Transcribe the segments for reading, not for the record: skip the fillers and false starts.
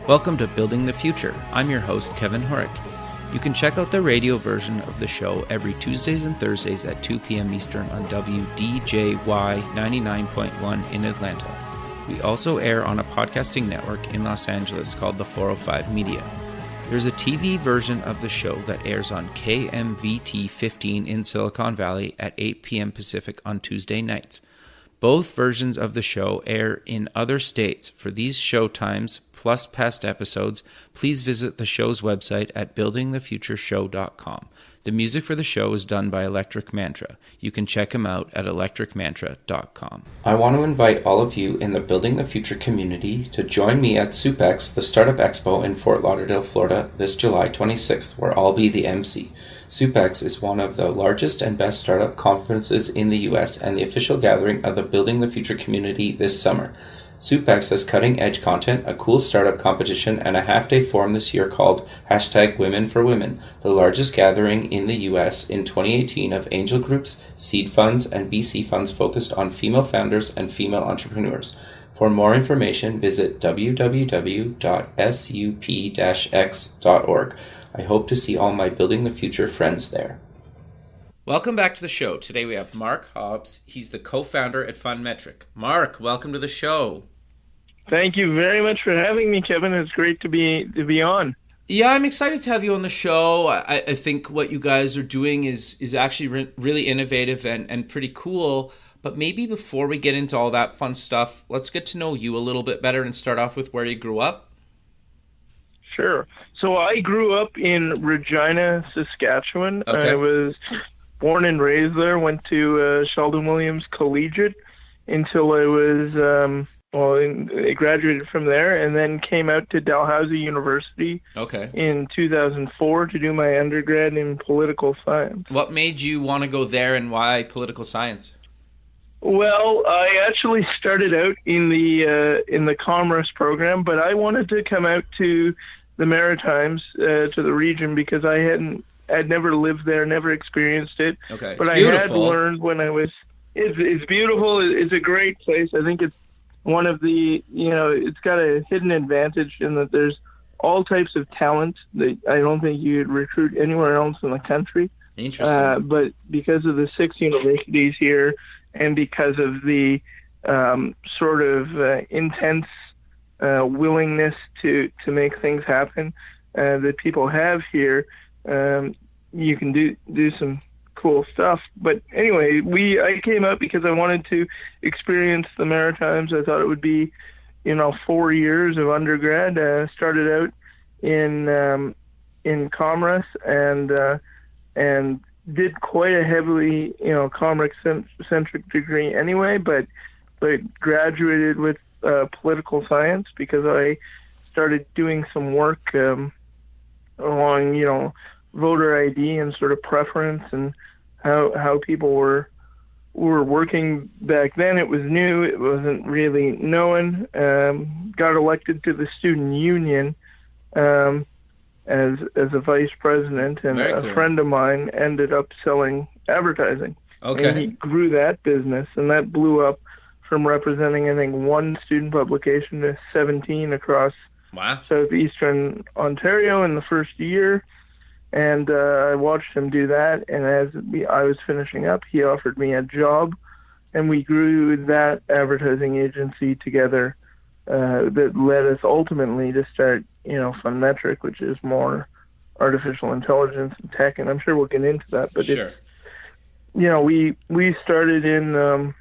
Welcome to Building the Future. I'm your host, Kevin Horick. You can check out the radio version of the show every Tuesdays and Thursdays at 2 p.m. Eastern on WDJY 99.1 in Atlanta. We also air on a podcasting network in Los Angeles called the 405 Media. There's a TV version of the show that airs on KMVT 15 in Silicon Valley at 8 p.m. Pacific on Tuesday nights. Both versions of the show air in other states. For these show times, plus past episodes, please visit the show's website at buildingthefutureshow.com. The music for the show is done by Electric Mantra. You can check him out at electricmantra.com. I want to invite all of you in the Building the Future community to join me at SUPEX, the Startup Expo in Fort Lauderdale, Florida, this July 26th, where I'll be the MC. SUPEX is one of the largest and best startup conferences in the U.S. and the official gathering of the Building the Future community this summer. SUPEX has cutting-edge content, a cool startup competition, and a half-day forum this year called #WomenForWomen, the largest gathering in the U.S. in 2018 of angel groups, seed funds, and VC funds focused on female founders and female entrepreneurs. For more information, visit www.sup-x.org. I hope to see all my Building the Future friends there. Welcome back to the show. Today we have Mark Hobbs. He's the co-founder at Fundmetric. Mark, welcome to the show. Thank you very much for having me, Kevin. It's great to be on. Yeah, I'm excited to have you on the show. I think what you guys are doing is actually really innovative and pretty cool. But maybe before we get into all that fun stuff, let's get to know you a little bit better and start off with where you grew up. Sure. So I grew up in Regina, Saskatchewan. Okay. I was born and raised there, went to Sheldon Williams Collegiate until I was, I graduated from there and then came out to Dalhousie University in 2004 to do my undergrad in political science. What made you want to go there and why political science? Well, I actually started out in the commerce program, but I wanted to come out to the Maritimes, to the region, because I'd never lived there, never experienced it. Okay, but I had learned when I was. It's beautiful. It's a great place. I think it's one of the. It's got a hidden advantage in that there's all types of talent that I don't think you'd recruit anywhere else in the country. Interesting. But because of the 6 universities here, and because of the sort of intense willingness to make things happen that people have here, you can do some cool stuff. But anyway, I came out because I wanted to experience the Maritimes. I thought it would be 4 years of undergrad. Started out in commerce and did quite a heavily commerce centric degree anyway, but graduated with political science because I started doing some work along voter ID and sort of preference and how people were working back then. It was new, it wasn't really known. Got elected to the student union as a vice president, and a friend of mine ended up selling advertising. Okay. And he grew that business, and that blew up from representing, I think, one student publication to 17 across southeastern Ontario in the first year. And I watched him do that, and as I was finishing up, he offered me a job, and we grew that advertising agency together. That led us ultimately to start, Fundmetric, which is more artificial intelligence and tech, and I'm sure we'll get into that. But sure. We started in.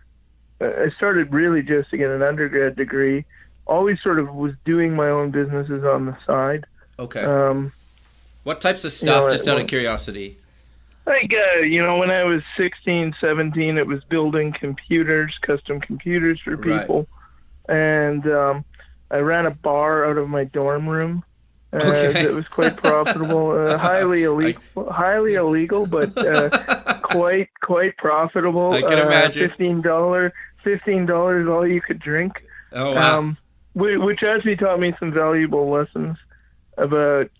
I started really just to get an undergrad degree. Always sort of was doing my own businesses on the side. Okay. What types of stuff, just out of curiosity? Like, when I was 16, 17, it was building computers, custom computers for people. Right. And I ran a bar out of my dorm room. That was quite profitable. Highly illegal, but quite profitable. I can imagine. $15 all you could drink. Oh, wow. Which actually taught me some valuable lessons about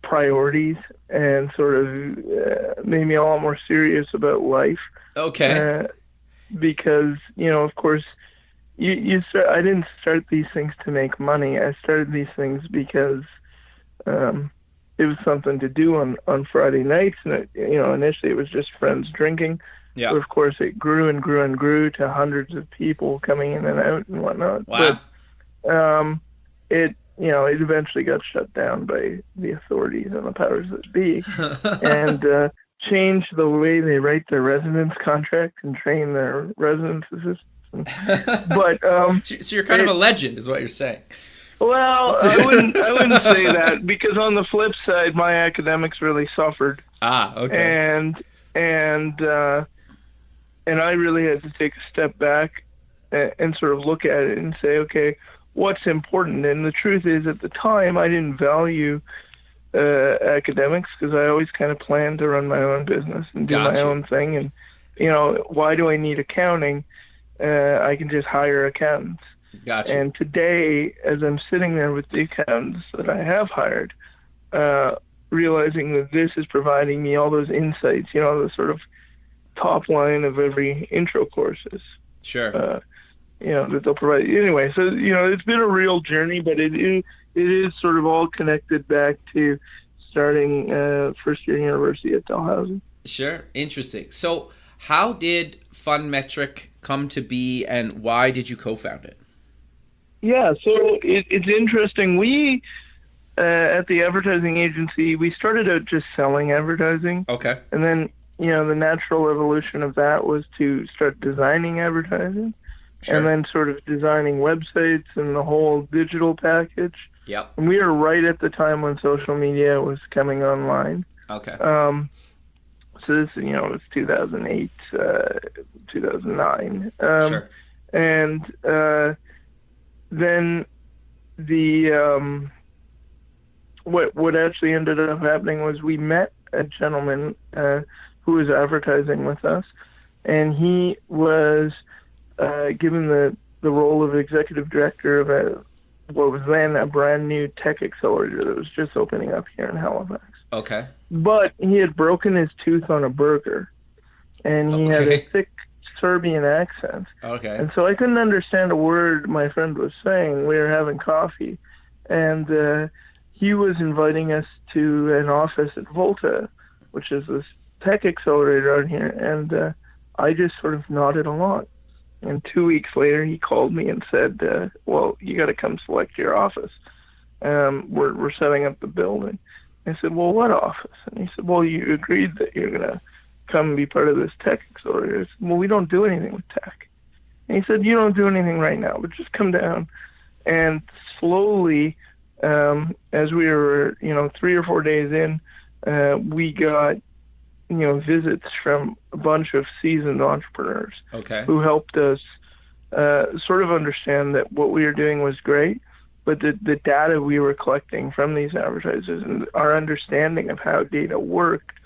priorities and sort of made me a lot more serious about life. Okay. Because, of course, I didn't start these things to make money. I started these things because it was something to do on Friday nights, and initially it was just friends drinking. Yeah. But of course, it grew and grew and grew to hundreds of people coming in and out and whatnot. Wow. But it eventually got shut down by the authorities and the powers that be, and changed the way they write their residence contracts and train their residence assistants. But so you're kind of a legend, is what you're saying. Well, I wouldn't say that, because on the flip side, my academics really suffered. Okay. And I really had to take a step back and sort of look at it and say, okay, what's important? And the truth is, at the time, I didn't value academics, because I always kind of planned to run my own business and do my own thing. And, why do I need accounting? I can just hire accountants. Gotcha. And today, as I'm sitting there with the accountants that I have hired, realizing that this is providing me all those insights, the sort of top line of every intro courses. Sure. That they'll provide. Anyway, so, it's been a real journey, but it is sort of all connected back to starting first year university at Dalhousie. Sure. Interesting. So how did FundMetric come to be, and why did you co-found it? Yeah, so it's interesting. We, at the advertising agency, we started out just selling advertising. Okay. And then, the natural evolution of that was to start designing advertising. Sure. And then sort of designing websites and the whole digital package. Yep. And we were right at the time when social media was coming online. Okay. So this, it's 2008, 2009. Sure. And then the what actually ended up happening was we met a gentleman who was advertising with us, and he was given the role of executive director of what was then a brand new tech accelerator that was just opening up here in Halifax. Okay. But he had broken his tooth on a burger, and he had a thick Serbian accent. Okay. And so I couldn't understand a word my friend was saying. We were having coffee, and he was inviting us to an office at Volta, which is this tech accelerator out here, and I just sort of nodded along. And 2 weeks later, he called me and said, well, you got to come select your office. We're setting up the building. I said, well, what office? And he said, well, you agreed that you're going to come and be part of this tech accelerator. I said, well, we don't do anything with tech. And he said, you don't do anything right now, but just come down. And slowly, as we were, 3 or 4 days in, we got, visits from a bunch of seasoned entrepreneurs who helped us sort of understand that what we were doing was great, but the data we were collecting from these advertisers and our understanding of how data worked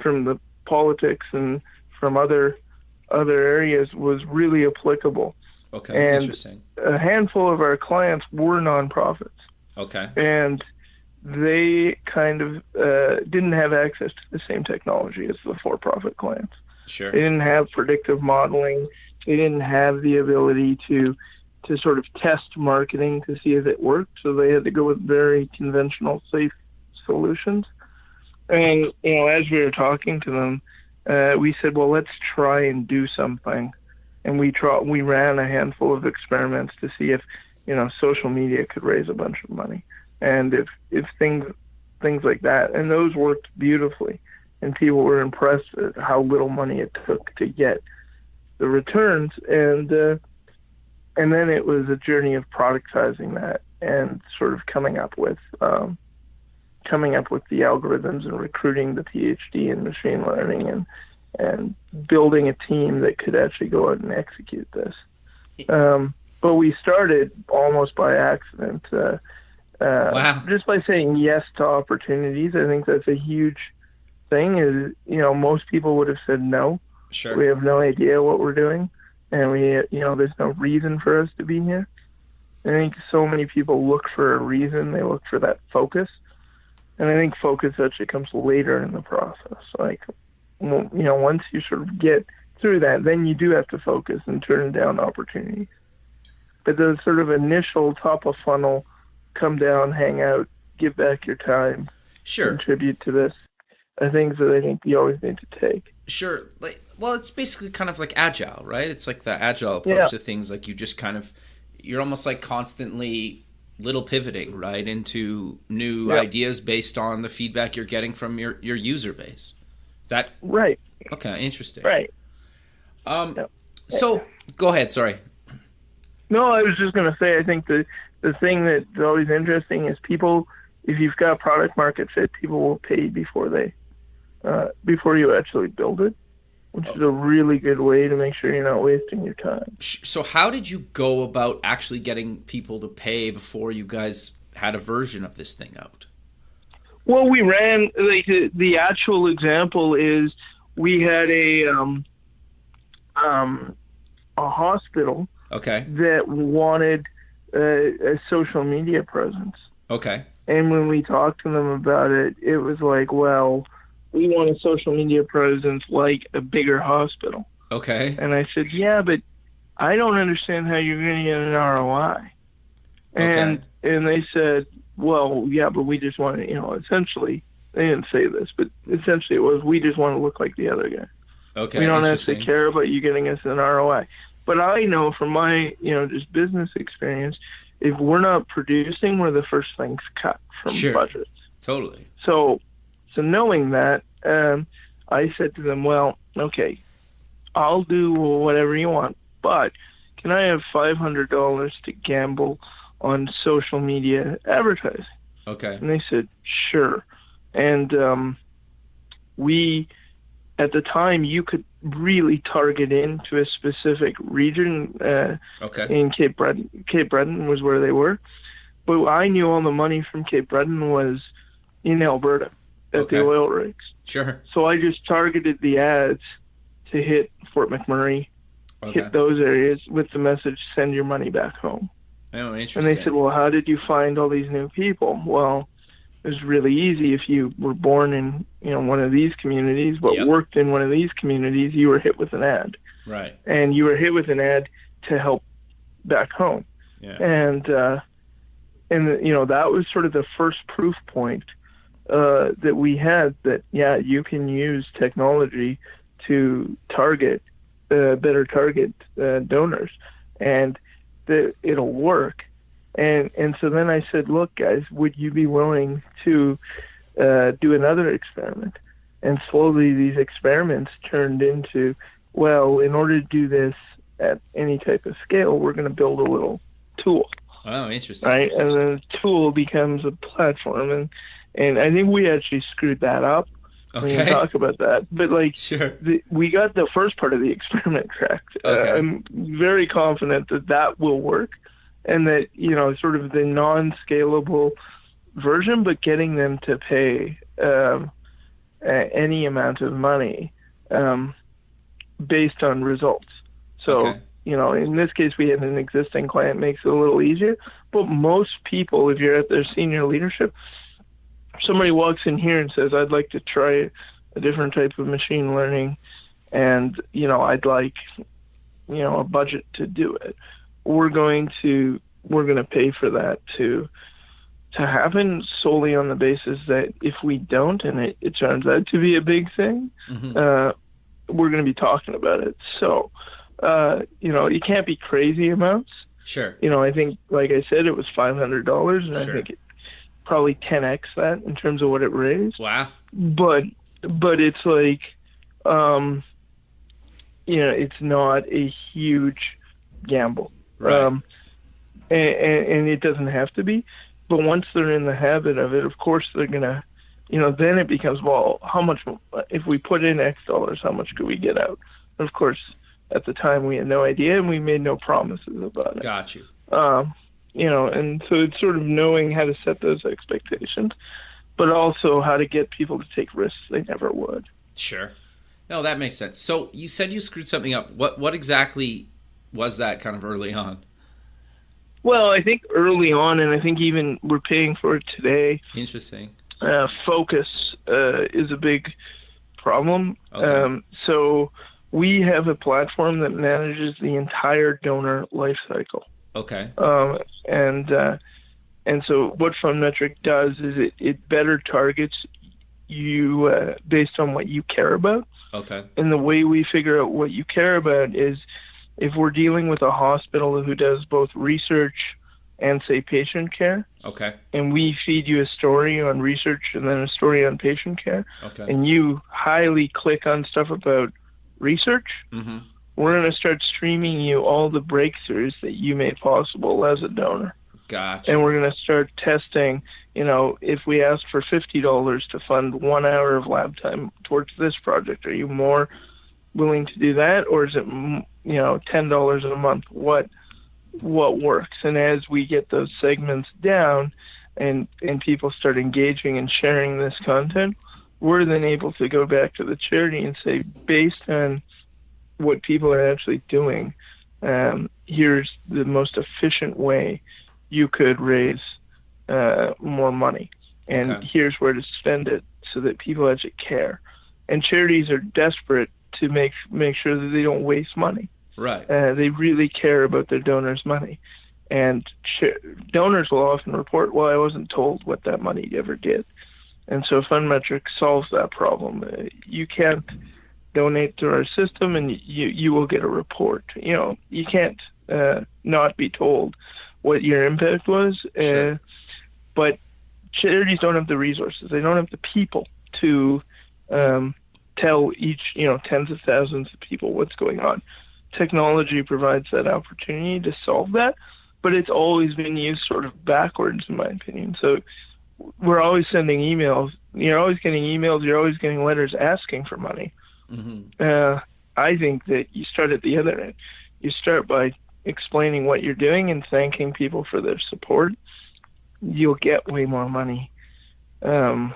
from the politics and from other areas was really applicable. Okay, and interesting. A handful of our clients were nonprofits. Okay. And they kind of didn't have access to the same technology as the for-profit clients. Sure. They didn't have predictive modeling. They didn't have the ability to sort of test marketing to see if it worked. So they had to go with very conventional, safe solutions. And, as we were talking to them, we said, well, let's try and do something. And we ran a handful of experiments to see if, social media could raise a bunch of money. And if things like that, and those worked beautifully, and people were impressed at how little money it took to get the returns, and then it was a journey of productizing that and sort of coming up with the algorithms and recruiting the PhD in machine learning and building a team that could actually go out and execute this. But we started almost by accident. Wow. Just by saying yes to opportunities. I think that's a huge thing is, most people would have said no. Sure. We have no idea what we're doing, and there's no reason for us to be here. I think so many people look for a reason. They look for that focus. And I think focus actually comes later in the process. Like, once you sort of get through that, then you do have to focus and turn down opportunities. but the sort of initial top of funnel, come down, hang out, give back your time, contribute to this, are things that I think you always need to take. Sure. Well, it's basically kind of like agile, right? It's like the agile approach to things. Like you just you're almost like constantly little pivoting, right, into new ideas based on the feedback you're getting from your user base. Is that right? Okay, interesting. Right. So go ahead. Sorry. No, I was just going to say, I think the thing that's always interesting is people, if you've got product market fit, people will pay before you actually build it, which is a really good way to make sure you're not wasting your time. So how did you go about actually getting people to pay before you guys had a version of this thing out? Well, we ran, like, the actual example is we had a hospital that wanted a social media presence. Okay. And when we talked to them about it, it was like, well, we want a social media presence like a bigger hospital. Okay. And I said, yeah, but I don't understand how you're going to get an ROI. And they said, well, yeah, but we just want to, essentially, they didn't say this, but essentially it was, we just want to look like the other guy. Okay. We don't actually care about you getting us an ROI. But I know from my, just business experience, if we're not producing, we're the first things cut from budgets. Totally. So knowing that, I said to them, well, okay, I'll do whatever you want, but can I have $500 to gamble on social media advertising? Okay. And they said, sure. And we, at the time, you could really target into a specific region. In Cape Breton. Cape Breton was where they were. But I knew all the money from Cape Breton was in Alberta at the oil rigs. Sure. So I just targeted the ads to hit Fort McMurray, hit those areas with the message, send your money back home. Oh, interesting. And they said, well, how did you find all these new people? Well, it was really easy. If you were born in, one of these communities, but worked in one of these communities, you were hit with an ad. Right. And you were hit with an ad to help back home. Yeah. And that was sort of the first proof point that we had that, you can use technology to better target donors, and that it'll work. And so then I said, look, guys, would you be willing to do another experiment? And slowly these experiments turned into, well, in order to do this at any type of scale, we're going to build a little tool. Oh, interesting. Right? And then the tool becomes a platform. And I think we actually screwed that up. We can talk about that. But, we got the first part of the experiment correct. I'm very confident that will work. And that, sort of the non-scalable version, but getting them to pay any amount of money based on results. So, in this case, we had an existing client, makes it a little easier. But most people, if you're at their senior leadership, somebody walks in here and says, I'd like to try a different type of machine learning, and, I'd like, a budget to do it. We're going to pay for that to happen solely on the basis that if we don't, and it turns out to be a big thing, we're going to be talking about it. So, you can't be crazy amounts. Sure. I think, like I said, it was $500, and I think it probably 10x that in terms of what it raised. Wow. But it's like, it's not a huge gamble. Right. And it doesn't have to be. But once they're in the habit of it, of course they're going to, then it becomes, well, how much, if we put in X dollars, how much could we get out? And of course, at the time we had no idea and we made no promises about it. Got you. And so it's sort of knowing how to set those expectations, but also how to get people to take risks they never would. Sure. No, that makes sense. So you said you screwed something up. What exactly was that kind of early on? Well, I think early on, and I think even we're paying for it today. Interesting. Focus is a big problem. So we have a platform that manages the entire donor life cycle. Okay. And so what FundMetric does is it better targets you based on what you care about. Okay. And the way we figure out what you care about is if we're dealing with a hospital who does both research and, say, patient care, Okay. and we feed you a story on research and then a story on patient care, Okay. and you highly click on stuff about research, Mm-hmm. we're going to start streaming you all the breakthroughs that you made possible as a donor. Gotcha. And we're going to start testing, if we ask for $50 to fund 1 hour of lab time towards this project, are you more willing to do that? Or is it, $10 a month? What works? And as we get those segments down and people start engaging and sharing this content, we're then able to go back to the charity and say, based on what people are actually doing, here's the most efficient way you could raise more money, and Okay. here's where to spend it so that people actually care. And charities are desperate to make sure that they don't waste money. Right. They really care about their donors' money, and donors will often report, "Well, I wasn't told what that money ever did." And so FundMetric solves that problem. You can't donate to our system, and you will get a report. You can't not be told what your impact was. Sure. But charities don't have the resources. They don't have the people to tell each, tens of thousands of people what's going on. Technology provides that opportunity to solve that, but it's always been used sort of backwards, in my opinion. So we're always sending emails. You're always getting emails. You're always getting letters asking for money. Mm-hmm. I think that you start at the other end. You start by explaining what you're doing and thanking people for their support. You'll get way more money that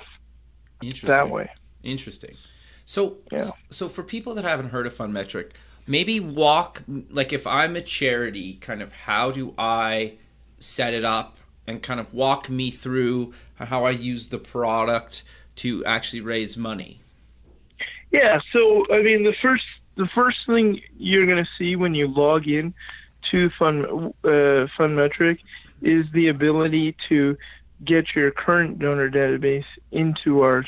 way. Interesting. So, Yeah. so for people that haven't heard of FundMetric, maybe if I'm a charity, kind of how do I set it up, and kind of walk me through how I use the product to actually raise money. Yeah. So, I mean, the first thing you're going to see when you log in to FundMetric is the ability to get your current donor database into our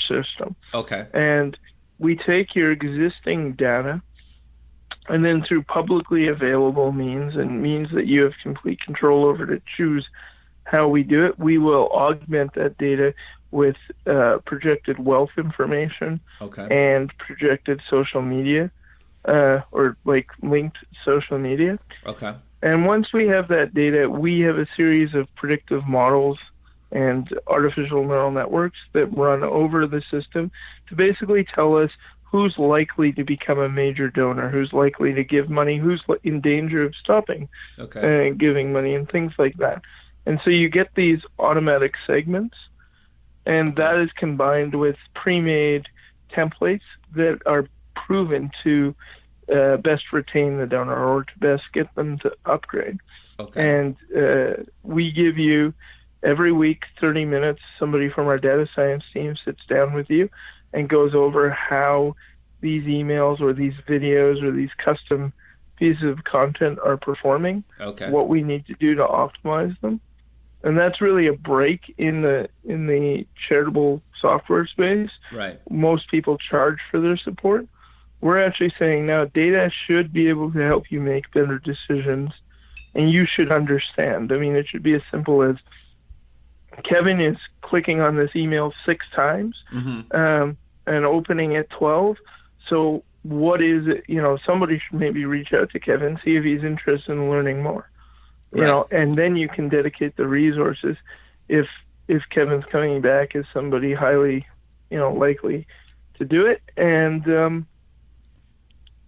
system. Okay. And we take your existing data, and then through publicly available means and means that you have complete control over to choose how we do it, we will augment that data with projected wealth information. Okay. And projected social media, or like linked social media. Okay. And once we have that data, we have a series of predictive models and artificial neural networks that run over the system to basically tell us who's likely to become a major donor, who's likely to give money, who's in danger of stopping giving money, and things like that. And so you get these automatic segments, and that is combined with pre-made templates that are proven to best retain the donor or to best get them to upgrade. Okay. And we give you every week 30 minutes, somebody from our data science team sits down with you and goes over how these emails or these videos or these custom pieces of content are performing, what we need to do to optimize them. And that's really a break in the charitable software space. Right. Most people charge for their support. We're actually saying now data should be able to help you make better decisions, and you should understand. I mean, it should be as simple as Kevin is clicking on this email 6 times and opening it 12. So what is it? Somebody should maybe reach out to Kevin, see if he's interested in learning more. And then you can dedicate the resources if Kevin's coming back as somebody highly, likely to do it.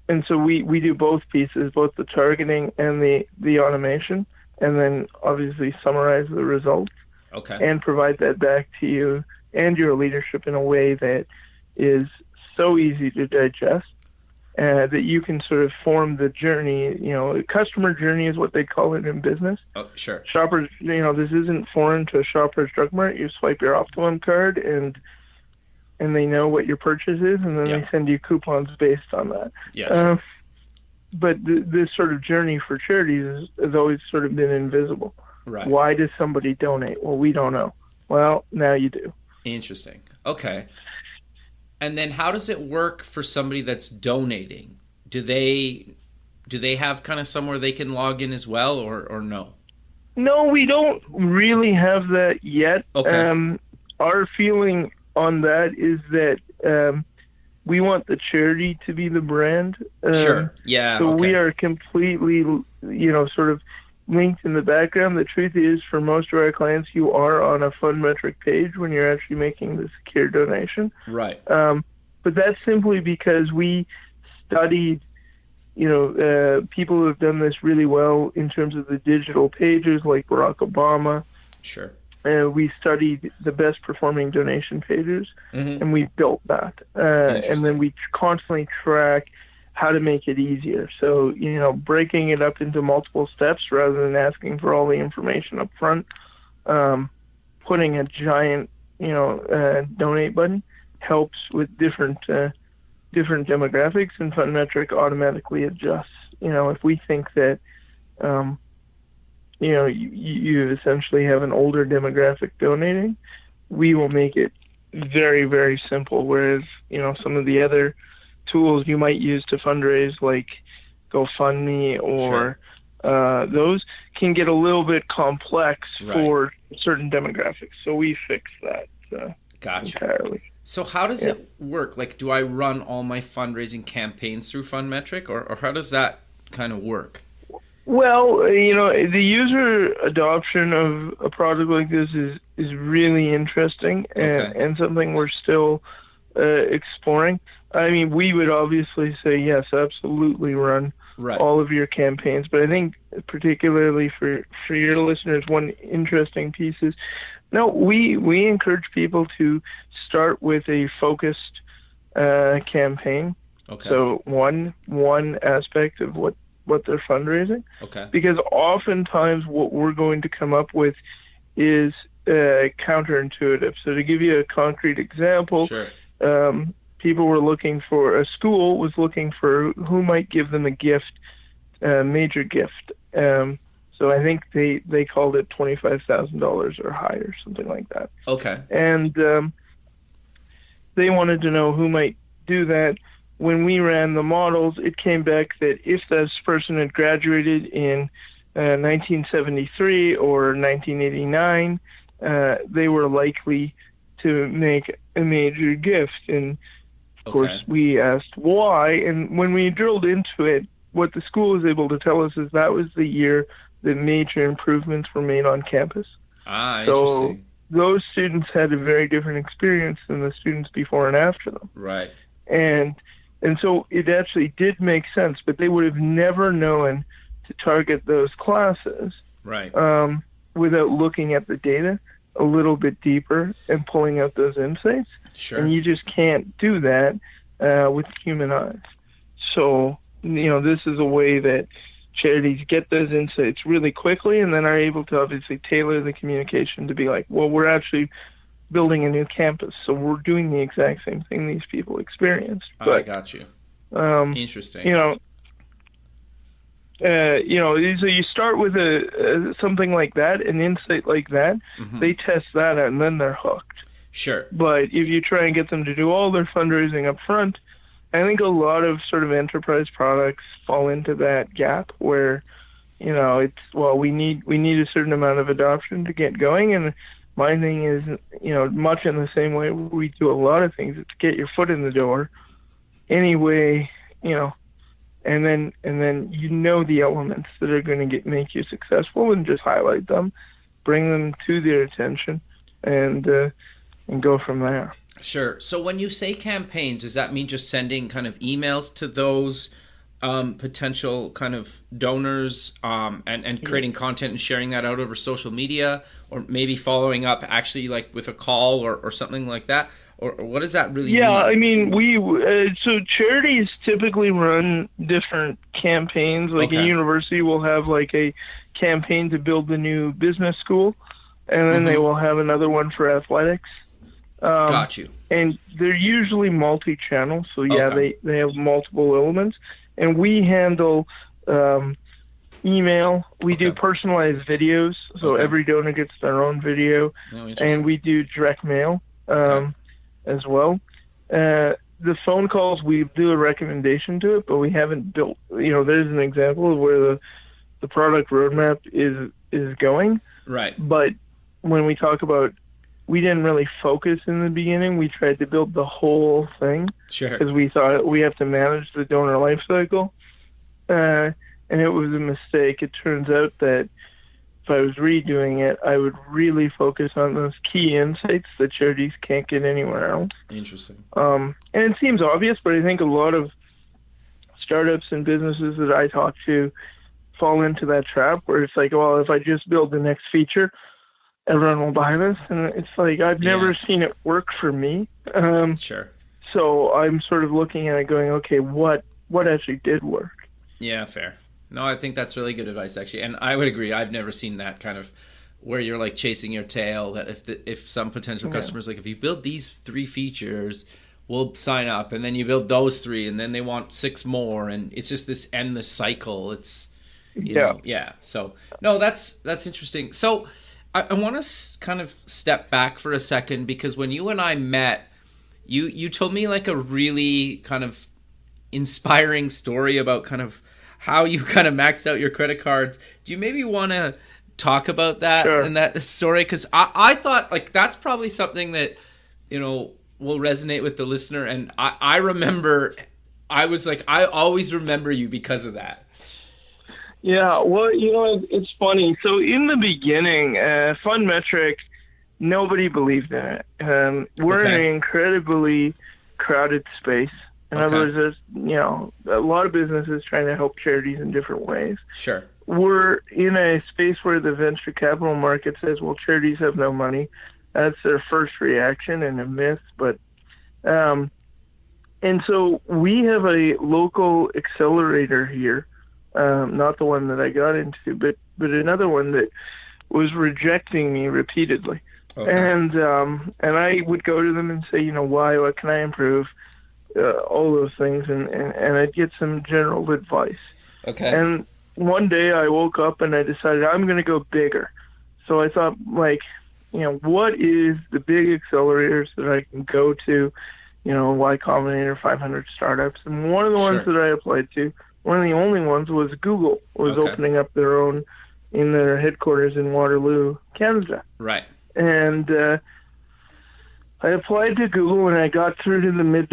And so we do both pieces, both the targeting and the automation, and then obviously summarize the results and provide that back to you and your leadership in a way that is so easy to digest. That you can sort of form the journey, customer journey is what they call it in business. Oh, sure. Shoppers, this isn't foreign to a Shoppers Drug Mart. You swipe your Optimum card and they know what your purchase is, and then they send you coupons based on that. Yeah, sure. this sort of journey for charities has always sort of been invisible. Right. Why does somebody donate? Well, we don't know. Well, now you do. Interesting. Okay. And then how does it work for somebody that's donating? Do they have kind of somewhere they can log in as well, or no? No, we don't really have that yet. Okay. Our feeling on that is that we want the charity to be the brand. Sure. Yeah. So okay. we are completely, sort of linked in the background. The truth is, for most of our clients, you are on a FundMetric page when you're actually making the secure donation. Right. But that's simply because we studied, people who have done this really well in terms of the digital pages, like Barack Obama. Sure. We studied the best performing donation pages, and we built that. And then we constantly track how to make it easier. So, breaking it up into multiple steps rather than asking for all the information up front, putting a giant, donate button helps with different demographics, and FundMetric automatically adjusts. If we think that, you essentially have an older demographic donating, we will make it very, very simple. Whereas, some of the other tools you might use to fundraise, like GoFundMe or those, can get a little bit complex for certain demographics. So we fix that Gotcha. entirely. So how does it work? Like, do I run all my fundraising campaigns through FundMetric, or how does that kind of work? Well, the user adoption of a product like this is really interesting and something we're still exploring. I mean, we would obviously say, yes, absolutely run all of your campaigns. But I think particularly for your listeners, one interesting piece is, no, we encourage people to start with a focused campaign. Okay. So one aspect of what they're fundraising. Okay. Because oftentimes what we're going to come up with is counterintuitive. So to give you a concrete example, people were looking for, a school was looking for who might give them a gift, a major gift. So I think they called it $25,000 or higher, something like that. Okay. And they wanted to know who might do that. When we ran the models, it came back that if this person had graduated in 1973 or 1989, they were likely to make a major gift. And of course, we asked why. And when we drilled into it, what the school was able to tell us is that was the year that major improvements were made on campus. Interesting. So those students had a very different experience than the students before and after them. Right. And so it actually did make sense, but they would have never known to target those classes without looking at the data a little bit deeper and pulling out those insights. Sure. And you just can't do that with human eyes. So, this is a way that charities get those insights really quickly and then are able to obviously tailor the communication to be like, well, we're actually building a new campus, so we're doing the exact same thing these people experienced. But, I got you. Interesting. So you start with something like that, an insight like that. Mm-hmm. They test that out, and then they're hooked. Sure. But if you try and get them to do all their fundraising up front, I think a lot of sort of enterprise products fall into that gap where, it's, well, we need a certain amount of adoption to get going. And my thing is, much in the same way we do a lot of things, it's get your foot in the door anyway, and then the elements that are going to make you successful, and just highlight them, bring them to their attention, and go from there. Sure. So when you say campaigns, does that mean just sending kind of emails to those potential kind of donors and creating content and sharing that out over social media, or maybe following up actually like with a call or something like that? Or what does that really mean? Yeah, I mean, so charities typically run different campaigns. Like a university will have like a campaign to build the new business school, and then they will have another one for athletics. Got you. And they're usually multi-channel, so they have multiple elements. and we handle email. We do personalized videos, so every donor gets their own video, and we do direct mail as well. The phone calls, we do a recommendation to it, but we haven't built. There's an example of where the product roadmap is going. Right. But when we talk about, we didn't really focus in the beginning. We tried to build the whole thing. Sure. Because we thought we have to manage the donor life cycle. And it was a mistake. It turns out that if I was redoing it, I would really focus on those key insights that charities can't get anywhere else. Interesting. And it seems obvious, but I think a lot of startups and businesses that I talk to fall into that trap where it's like, well, if I just build the next feature, everyone will buy this. And it's like, I've never seen it work for me. Sure. So I'm sort of looking at it going, okay, what actually did work? Yeah, fair. No, I think that's really good advice, actually. And I would agree. I've never seen that kind of where you're like chasing your tail, that if some potential customers, like if you build these 3 features, we'll sign up. And then you build those 3 and then they want 6 more. And it's just this endless cycle. It's, you know. So, no, that's interesting. So I want to kind of step back for a second, because when you and I met, you told me like a really kind of inspiring story about kind of how you kind of maxed out your credit cards. Do you maybe want to talk about that and that story? Because I thought like that's probably something that, will resonate with the listener. And I remember, I was like, I always remember you because of that. Yeah, well, it's funny. So in the beginning, Fundmetric, nobody believed in it. We're in an incredibly crowded space. In other words, there's, a lot of businesses trying to help charities in different ways. Sure. We're in a space where the venture capital market says, well, charities have no money. That's their first reaction and a myth. But, and so we have a local accelerator here, not the one that I got into, but another one that was rejecting me repeatedly. Okay. And I would go to them and say, why? What can I improve? All those things, and I'd get some general advice. Okay. And one day I woke up and I decided I'm going to go bigger. So I thought, like, what is the big accelerators that I can go to, Y Combinator, 500 startups. And one of the ones that I applied to, one of the only ones, was Google was opening up their own in their headquarters in Waterloo, Canada. Right. And I applied to Google and I got through to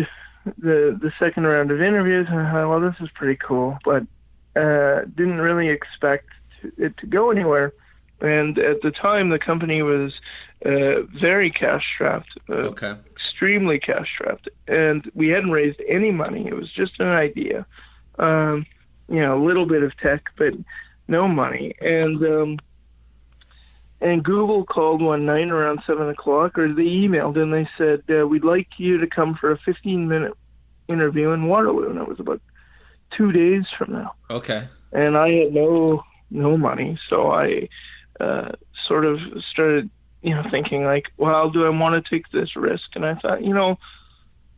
the second round of interviews, and I thought, well, this is pretty cool, but didn't really expect it to go anywhere. And at the time, the company was very cash-strapped, extremely cash-strapped, and we hadn't raised any money. It was just an idea, a little bit of tech, but no money. And Google called one night around 7 o'clock, or they emailed, and they said, we'd like you to come for a 15-minute interview in Waterloo. And it was about 2 days from now. Okay. And I had no money, so I sort of started, thinking like, well, do I want to take this risk? And I thought,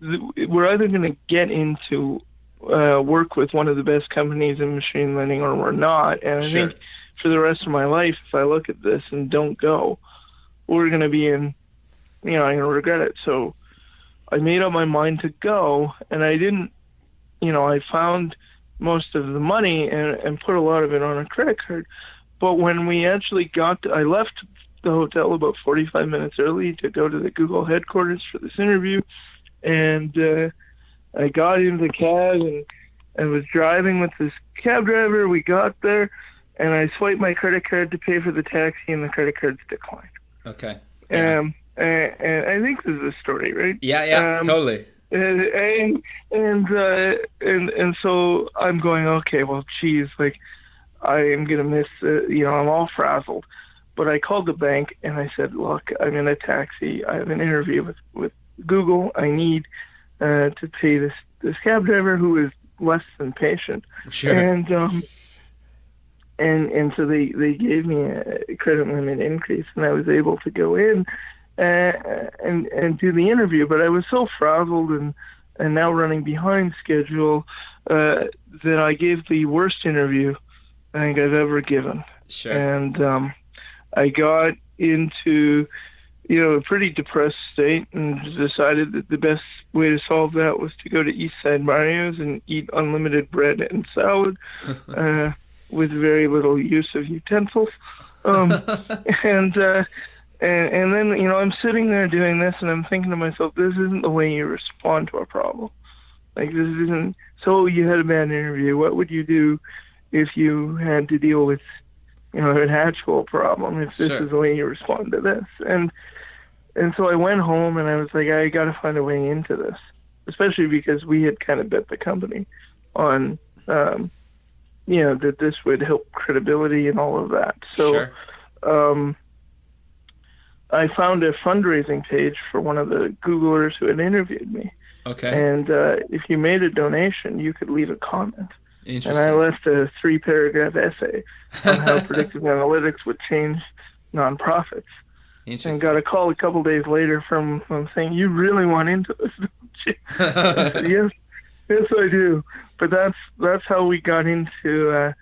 we're either going to get into work with one of the best companies in machine learning, or we're not. And I think for the rest of my life, if I look at this and don't go, we're going to be in, I'm going to regret it. So I made up my mind to go, and I didn't, I found most of the money and put a lot of it on a credit card. But when we actually I left the hotel about 45 minutes early to go to the Google headquarters for this interview, and I got into the cab and I was driving with this cab driver. We got there, and I swiped my credit card to pay for the taxi, and the credit card's declined. Okay. Yeah. And I think this is a story, right? Yeah, totally. And so I'm going, okay, well, geez, like, I am going to miss, I'm all frazzled. But I called the bank and I said, look, I'm in a taxi. I have an interview with Google. I need to pay this cab driver who is less than patient. Sure. And so they gave me a credit limit increase, and I was able to go in and do the interview. But I was so frazzled and and now running behind schedule, that I gave the worst interview I think I've ever given. Sure. And I got into, a pretty depressed state and decided that the best way to solve that was to go to East Side Mario's and eat unlimited bread and salad with very little use of utensils. And then, I'm sitting there doing this, and I'm thinking to myself, this isn't the way you respond to a problem. Like, this isn't, so you had a bad interview. What would you do if you had to deal with, an actual problem, if this Sure. is the way you respond to this? And so I went home, and I was like, I got to find a way into this, especially because we had kind of bet the company on, that this would help credibility and all of that. So, Sure. I found a fundraising page for one of the Googlers who had interviewed me. Okay. And if you made a donation, you could leave a comment. And Interesting. I left a 3-paragraph essay on how predictive analytics would change nonprofits. Interesting. And got a call a couple days later from saying, "You really want into this, don't you?" I said, yes, I do. But that's how we got to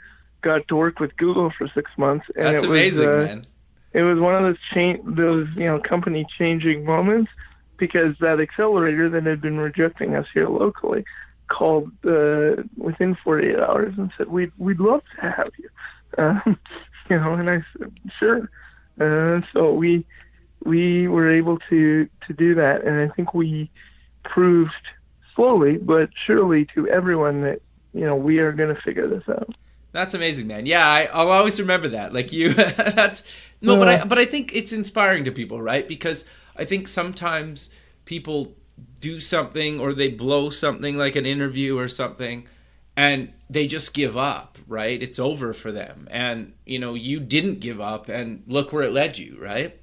work with Google for 6 months. And That's amazing, man. It was one of those company changing moments, because that accelerator that had been rejecting us here locally called within 48 hours and said, we'd love to have you. And I said, sure. So we were able to do that, and I think we proved slowly but surely to everyone that we are going to figure this out. That's amazing, man. Yeah, I'll always remember that. Like you, but I think it's inspiring to people, right? Because I think sometimes people do something or they blow something like an interview or something, and they just give up, right? It's over for them. And, you didn't give up, and look where it led you, right?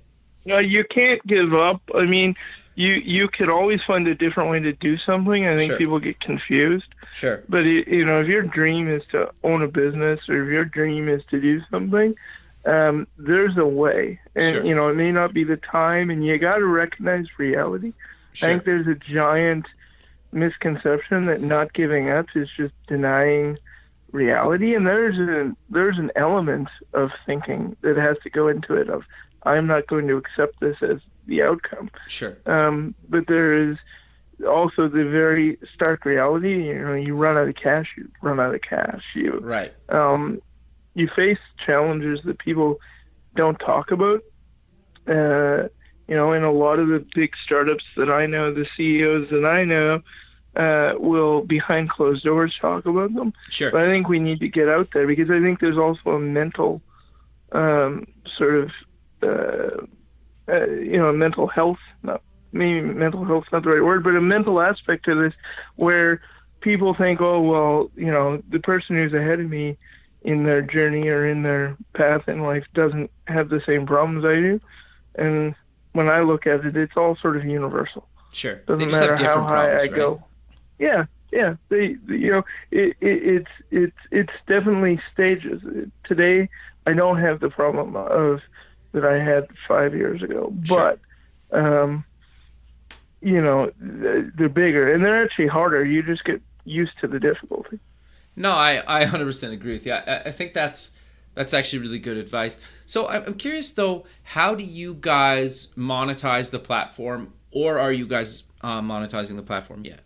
No, you can't give up. I mean, you could always find a different way to do something. I think Sure. people get confused. Sure. But, if your dream is to own a business, or if your dream is to do something, there's a way. And, Sure. it may not be the time, and you got to recognize reality. Sure. I think there's a giant misconception that not giving up is just denying reality. And there's an element of thinking that has to go into it of, I'm not going to accept this as the outcome. Sure. But there is also the very stark reality. You run out of cash, you run out of cash. Right. You face challenges that people don't talk about. And a lot of the big startups that I know, the CEOs that I know, will behind closed doors talk about them. Sure. But I think we need to get out there, because I think there's also a mental mental health, maybe mental health's not the right word, but a mental aspect to this, where people think, oh, well, the person who's ahead of me in their journey or in their path in life doesn't have the same problems I do. And when I look at it, it's all sort of universal. Sure. Doesn't They just matter have different how high problems, I go. right? Yeah. It's definitely stages. Today, I don't have the problem of that I had 5 years ago, Sure. but they're bigger and they're actually harder. You just get used to the difficulty. No, I 100% agree with you. I think that's actually really good advice. So I'm curious, though, how do you guys monetize the platform, or are you guys monetizing the platform yet?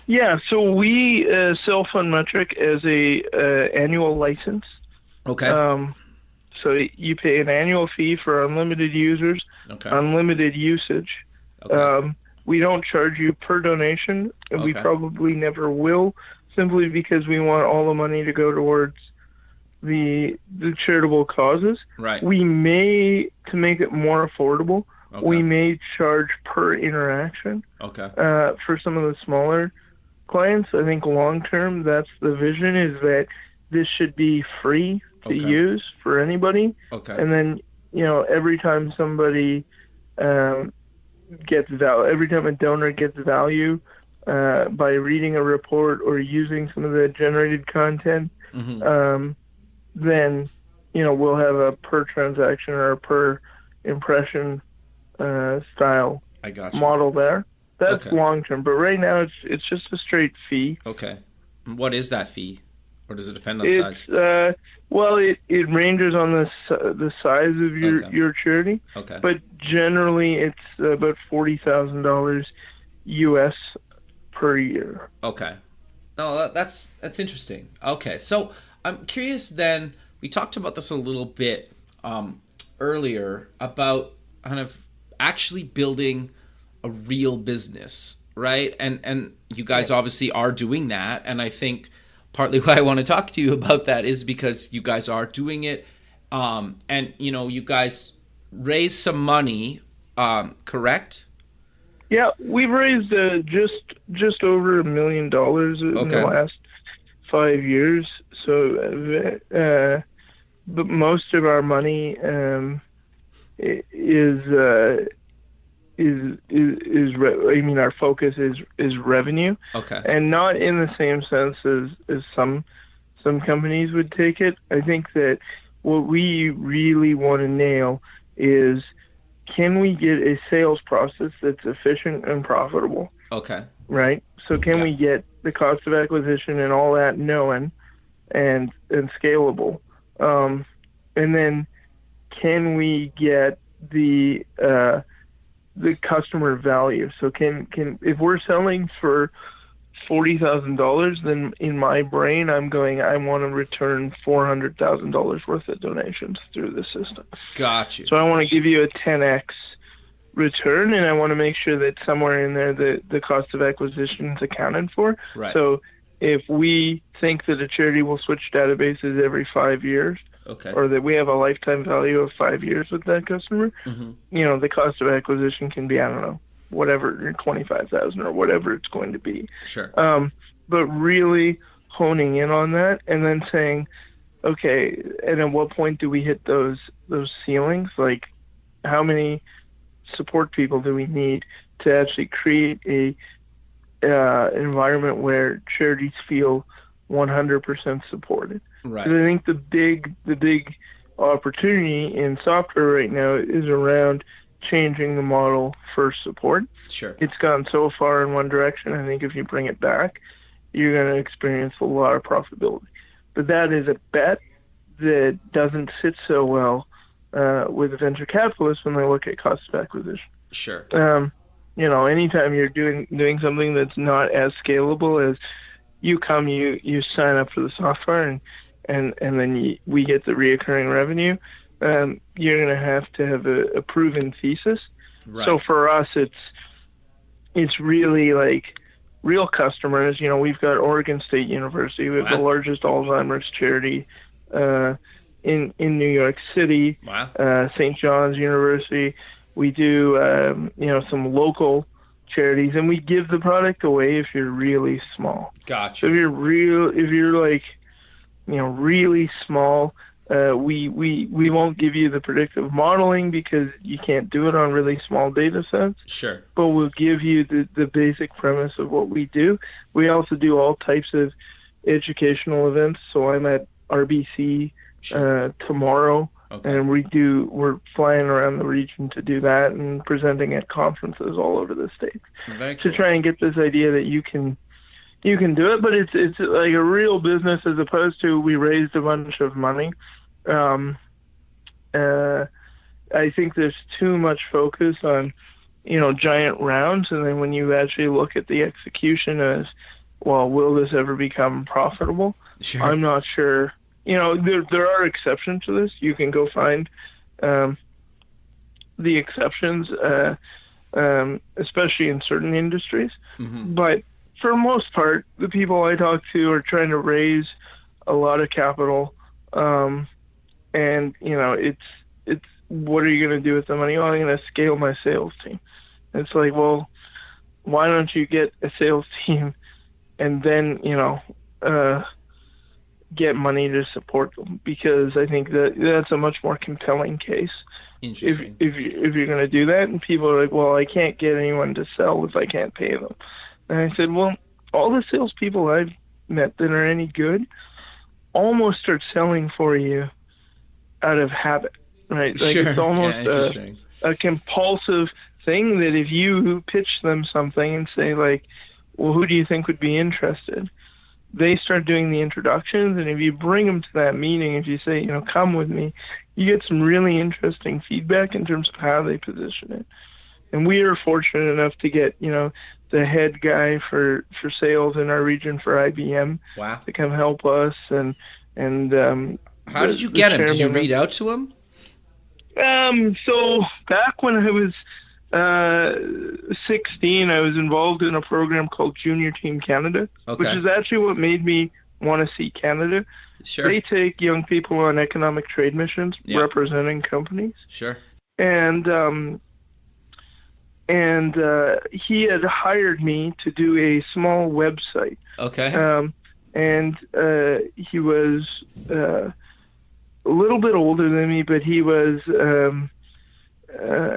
Yeah, so we sell Funmetric as a annual license. Okay. So you pay an annual fee for unlimited users, Okay. unlimited usage. Okay. We don't charge you per donation, and we Okay. probably never will, simply because we want all the money to go towards the charitable causes. Right. We may, to make it more affordable, Okay. we may charge per interaction. Okay. For some of the smaller clients. I think long term, that's the vision, is that this should be free to Okay. use for anybody. Okay. And then, every time somebody gets value, every time a donor gets value by reading a report or using some of the generated content, Mm-hmm. then, we'll have a per transaction or a per impression style I got you. model there. That's Okay. long term. But right now, it's just a straight fee. Okay. What is that fee? Or does it depend on size? It's well, it ranges on the size of Okay. your charity, Okay. but generally it's about $40,000 US per year. Okay. No, that's interesting. Okay. So I'm curious then, we talked about this a little bit earlier about kind of actually building a real business, right? And you guys obviously are doing that, and I think partly why I want to talk to you about that is because you guys are doing it, and you guys raised some money, correct? Yeah, we've raised just over $1 million in the last 5 years. So, but most of our money our focus is revenue. Okay. And not in the same sense as some companies would take it. I think that what we really want to nail is, can we get a sales process that's efficient and profitable? Okay. Right? So can we get the cost of acquisition and all that known and scalable? And then can we get the customer value? So can if we're selling for $40,000, then in my brain I want to return $400,000 worth of donations through the system. Got you. So I want to give you a 10x return, and I want to make sure that somewhere in there the cost of acquisition is accounted for. Right. So if we think that a charity will switch databases every 5 years, okay, or that we have a lifetime value of 5 years with that customer, mm-hmm. The cost of acquisition can be, I don't know, whatever, 25,000 or whatever it's going to be. Sure. But really honing in on that, and then saying, okay, and at what point do we hit those ceilings? Like, how many support people do we need to actually create a environment where charities feel 100% supported? Right. Because I think the big opportunity in software right now is around changing the model for support. Sure. It's gone so far in one direction. I think if you bring it back, you're going to experience a lot of profitability. But that is a bet that doesn't sit so well with venture capitalists when they look at cost of acquisition. Sure. Anytime you're doing something that's not as scalable as you sign up for the software and then we get the reoccurring revenue, you're going to have a proven thesis. Right. So for us, it's really like real customers. We've got Oregon State University. We have the largest Alzheimer's charity in New York City. Wow. St. John's University. We do some local charities, and we give the product away if you're really small. Gotcha. So if you're like really small, we won't give you the predictive modeling because you can't do it on really small data sets. Sure. But we'll give you the basic premise of what we do. We also do all types of educational events. So I'm at RBC tomorrow, okay. and we're flying around the region to do that and presenting at conferences all over the States. Very cool. To try and get this idea that you can do it, but it's like a real business as opposed to we raised a bunch of money. I think there's too much focus on, giant rounds, and then when you actually look at the execution as, well, will this ever become profitable? Sure. I'm not sure. There are exceptions to this. You can go find the exceptions, especially in certain industries. Mm-hmm. But for the most part, the people I talk to are trying to raise a lot of capital, and it's what are you going to do with the money? Oh, I'm going to scale my sales team. It's like, well, why don't you get a sales team and then get money to support them? Because I think that's a much more compelling case. Interesting. If you're going to do that, and people are like, well, I can't get anyone to sell if I can't pay them. And I said, well, all the salespeople I've met that are any good almost start selling for you out of habit, right? Like sure. It's almost interesting. a compulsive thing that if you pitch them something and say like, well, who do you think would be interested? They start doing the introductions, and if you bring them to that meeting, if you say, come with me, you get some really interesting feedback in terms of how they position it. And we are fortunate enough to get, the head guy for sales in our region for IBM to come help us. And how did you get him? Did you reach out to him? So back when I was 16, I was involved in a program called Junior Team Canada, which is actually what made me want to see Canada. Sure. They take young people on economic trade missions representing companies. Sure. And he had hired me to do a small website. Okay. And he was a little bit older than me, but he was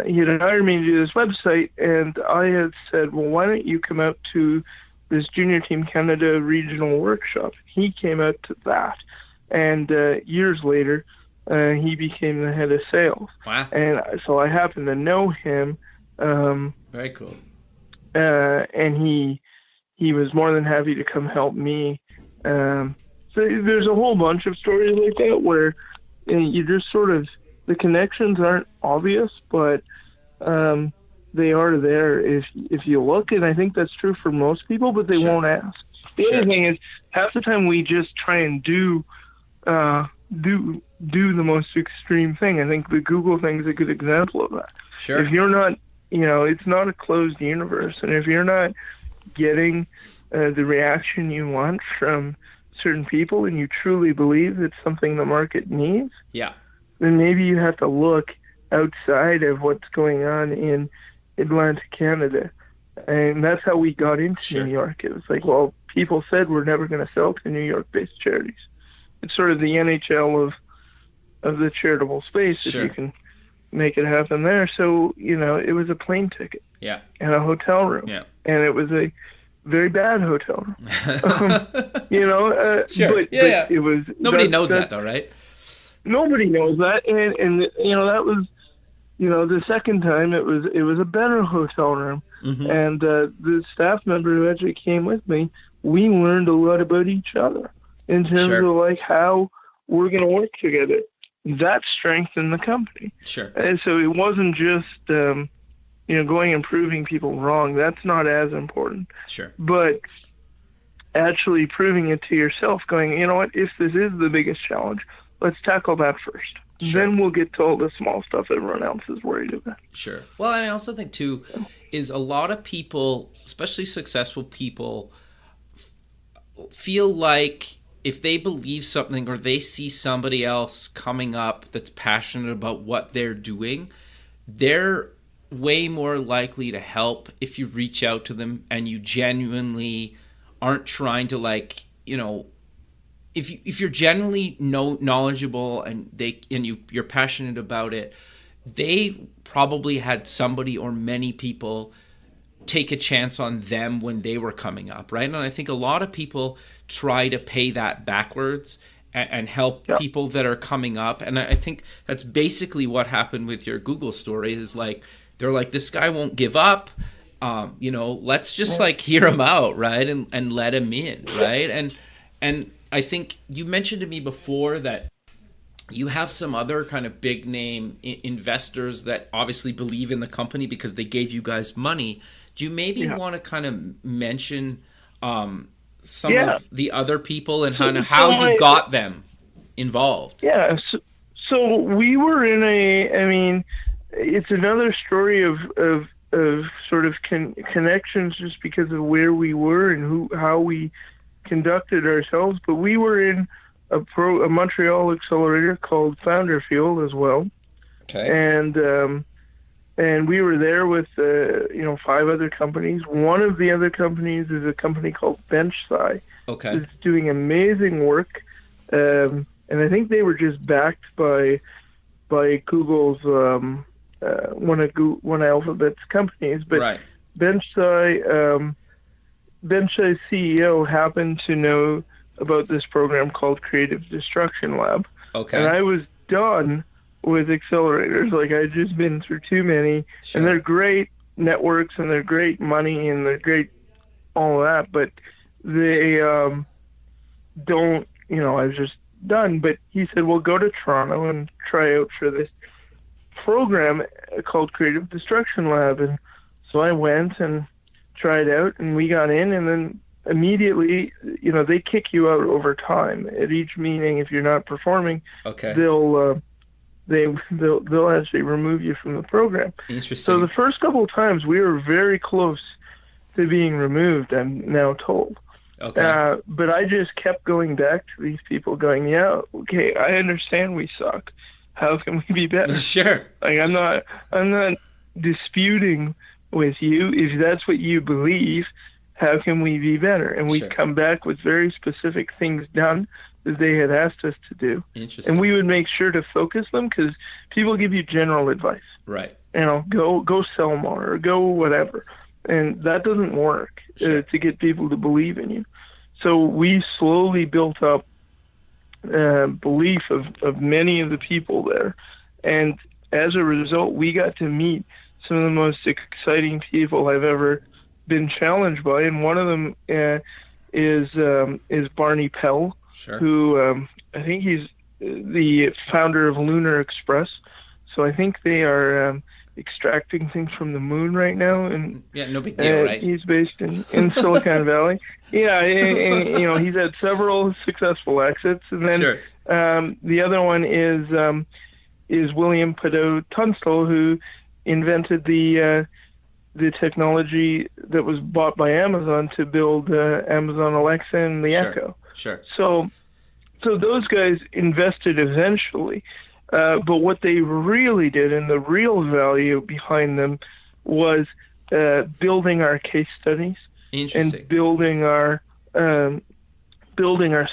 he had hired me to do this website, and I had said, well, why don't you come out to this Junior Team Canada regional workshop? He came out to that, and years later, he became the head of sales. Wow. And so I happened to know him. Very cool. And he was more than happy to come help me. So there's a whole bunch of stories like that where you just sort of, the connections aren't obvious, but they are there if you look, and I think that's true for most people, but they won't ask. The other thing is, half the time we just try and do the most extreme thing. I think the Google thing is a good example of that. Sure. If you're not, it's not a closed universe, and if you're not getting the reaction you want from certain people, and you truly believe it's something the market needs, then maybe you have to look outside of what's going on in Atlantic Canada. And that's how we got into New York. It was like, well, people said we're never going to sell to New York-based charities. It's sort of the NHL of the charitable space, if you can make it happen there. So, it was a plane ticket and a hotel room. Yeah. And it was a very bad hotel room. But it was... Nobody knows that, though, right? Nobody knows that, and that was, the second time it was a better hotel room, and the staff member who actually came with me, we learned a lot about each other in terms of like how we're going to work together. That strengthened the company. Sure. And so it wasn't just going and proving people wrong. That's not as important. Sure. But actually proving it to yourself, going, you know what, if this is the biggest challenge, let's tackle that first. Sure. Then we'll get to all the small stuff everyone else is worried about. Sure. Well, and I also think, too, is a lot of people, especially successful people, feel like if they believe something or they see somebody else coming up that's passionate about what they're doing, they're way more likely to help if you reach out to them and you genuinely aren't trying to if you're genuinely knowledgeable and you're passionate about it, they probably had somebody or many people take a chance on them when they were coming up, right? And I think a lot of people try to pay that backwards and help people that are coming up. And I think that's basically what happened with your Google story is like, they're like, this guy won't give up. Let's just hear him out, right? And let him in, right? And I think you mentioned to me before that you have some other kind of big name investors that obviously believe in the company because they gave you guys money. Do you maybe want to kind of mention some of the other people and kind of how you got them involved? Yeah. So we were in it's another story of sort of connections just because of where we were and how we conducted ourselves, but we were in a Montreal accelerator called Founder Fuel as well. Okay. And we were there with 5 other companies. One of the other companies is a company called BenchSci. Okay. It's doing amazing work, and I think they were just backed by Google's one of Alphabet's companies. But BenchSci. BenchSci's CEO happened to know about this program called Creative Destruction Lab. Okay. And I was done with accelerators. Like, I've just been through too many, Sure. and they're great networks and they're great money and they're great all of that, but they don't, I was just done. But he said, well, go to Toronto and try out for this program called Creative Destruction Lab. And so I went and tried out, and we got in, and then immediately, they kick you out over time. At each meeting, if you're not performing, Okay. they'll actually remove you from the program. Interesting. So the first couple of times we were very close to being removed, I'm now told. Okay. But I just kept going back to these people going, yeah, okay, I understand we suck. How can we be better? Sure. Like, I'm not disputing with you. If that's what you believe, how can we be better? And we'd come back with very specific things done that they had asked us to do. Interesting. And we would make sure to focus them, because people give you general advice. Right. Go sell more or go whatever. And that doesn't work to get people to believe in you. So we slowly built up belief of many of the people there. And as a result, we got to meet some of the most exciting people I've ever been challenged by. And one of them is Barney Pell, who I think he's the founder of Lunar Express. So I think they are extracting things from the moon right now, and no big deal, right? He's based in Silicon Valley. Yeah, and, he's had several successful exits, and then the other one is William Padot Tunstall, who invented the technology that was bought by Amazon to build Amazon Alexa and the Echo. Sure. So those guys invested eventually. But what they really did, and the real value behind them, was building our case studies and building our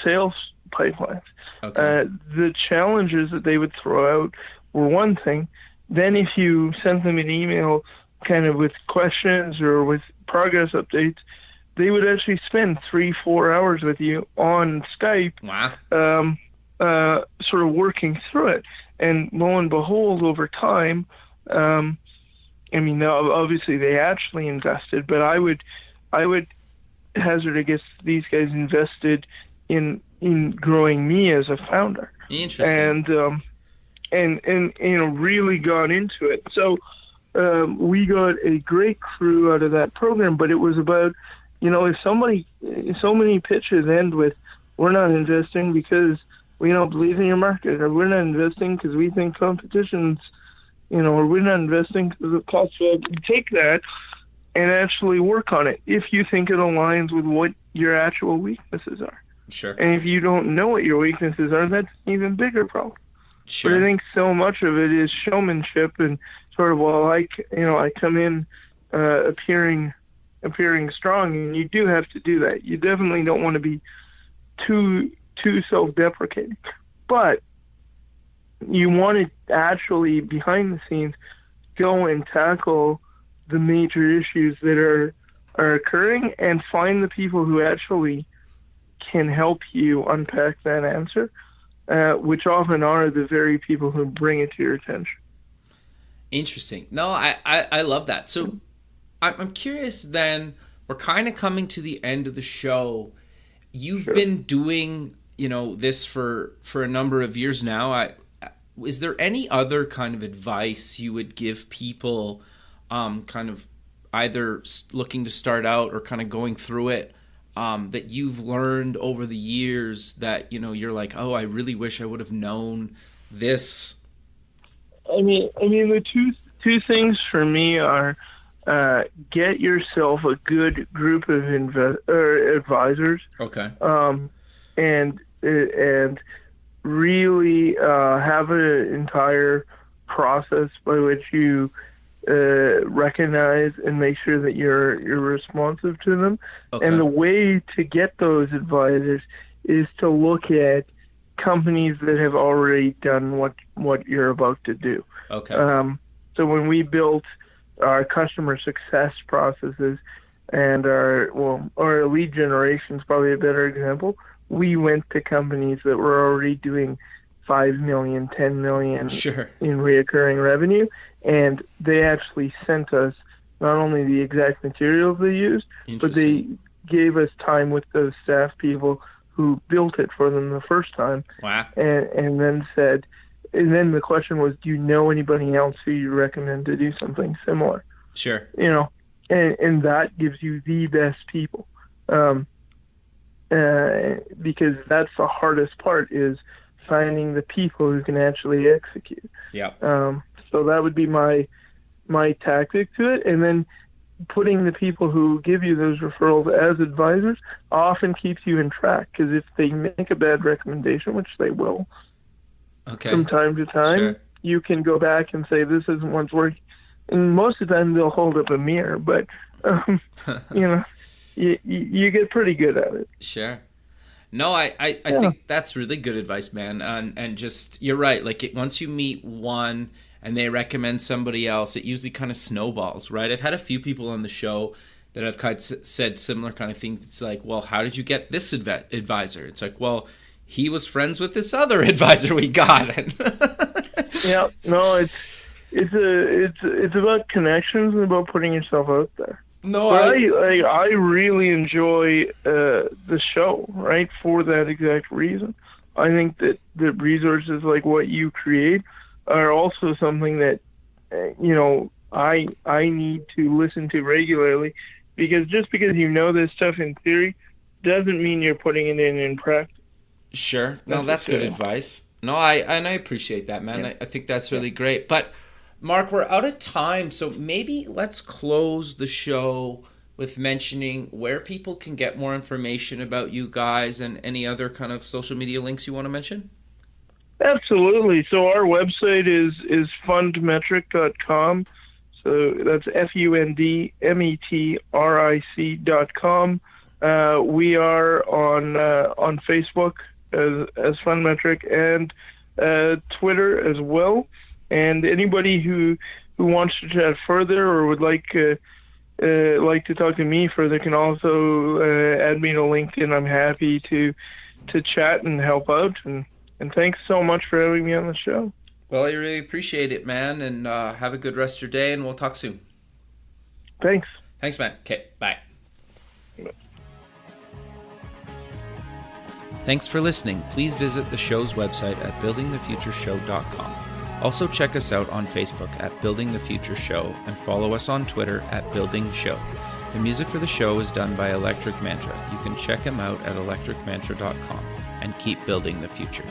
sales pipelines. Okay. The challenges that they would throw out were one thing. Then if you sent them an email kind of with questions or with progress updates, they would actually spend 3-4 hours with you on Skype. Wow. Sort of working through it. And lo and behold, over time, obviously they actually invested, but I would hazard a guess these guys invested in growing me as a founder. Interesting. And really got into it. So we got a great crew out of that program, but it was about, if so many pitches end with, we're not investing because we don't believe in your market, or we're not investing because we think competition's, or we're not investing because of cost. So take that and actually work on it if you think it aligns with what your actual weaknesses are. Sure. And if you don't know what your weaknesses are, that's an even bigger problem. Sure. But I think so much of it is showmanship and sort of, I come in appearing strong, and you do have to do that. You definitely don't want to be too self-deprecating, but you want to actually, behind the scenes, go and tackle the major issues that are occurring and find the people who actually can help you unpack that answer, which often are the very people who bring it to your attention. Interesting. No, I love that. So I'm curious then, we're kind of coming to the end of the show. You've been doing, this for a number of years now. Is there any other kind of advice you would give people kind of either looking to start out or kind of going through it that you've learned over the years that, you're like, oh, I really wish I would have known this? I mean, the two things for me are get yourself a good group of advisors. Okay. And really have an entire process by which you recognize and make sure that you're responsive to them. Okay. And the way to get those advisors is to look at companies that have already done what you're about to do. Okay. So when we built our customer success processes and our lead generation is probably a better example, we went to companies that were already doing 5 million, 10 million Sure. in reoccurring revenue. And they actually sent us not only the exact materials they used, but they gave us time with those staff people who built it for them the first time. Wow. And then said, and then the question was, do you know anybody else who you recommend to do something similar? Sure. You know, and that gives you the best people. Because that's the hardest part, is finding the people who can actually execute. Yeah. So that would be my tactic to it. And then putting the people who give you those referrals as advisors often keeps you in track, because if they make a bad recommendation, which they will from time to time, sure. you can go back and say, this isn't what's working. And most of the time they'll hold up a mirror, but, you know, you get pretty good at it. Sure. No, I think that's really good advice, man. And just, you're right. Like, once you meet one and they recommend somebody else, it usually kind of snowballs, right? I've had a few people on the show that have kind of said similar kind of things. It's like, well, how did you get this advisor? It's like, well, he was friends with this other advisor we got. Yeah, no, it's about connections and about putting yourself out there. No, I really enjoy the show, right, for that exact reason. I think that the resources like what you create are also something that, you know, I need to listen to regularly, because just because you know this stuff in theory doesn't mean you're putting it in practice. Sure. No, that's good advice. No, I appreciate that, man. Yeah. I think that's really great. But Mark, we're out of time, so maybe let's close the show with mentioning where people can get more information about you guys and any other kind of social media links you want to mention. Absolutely. So our website is fundmetric.com. So that's fundmetric.com. We are on Facebook as Fundmetric, and Twitter as well. And anybody who wants to chat further or would like to talk to me further can also add me to LinkedIn. I'm happy to chat and help out. And thanks so much for having me on the show. Well, I really appreciate it, man. And have a good rest of your day, and we'll talk soon. Thanks. Thanks, man. Okay, bye. Thanks for listening. Please visit the show's website at buildingthefutureshow.com. Also check us out on Facebook at Building the Future Show and follow us on Twitter at Building Show. The music for the show is done by Electric Mantra. You can check him out at electricmantra.com and keep building the future.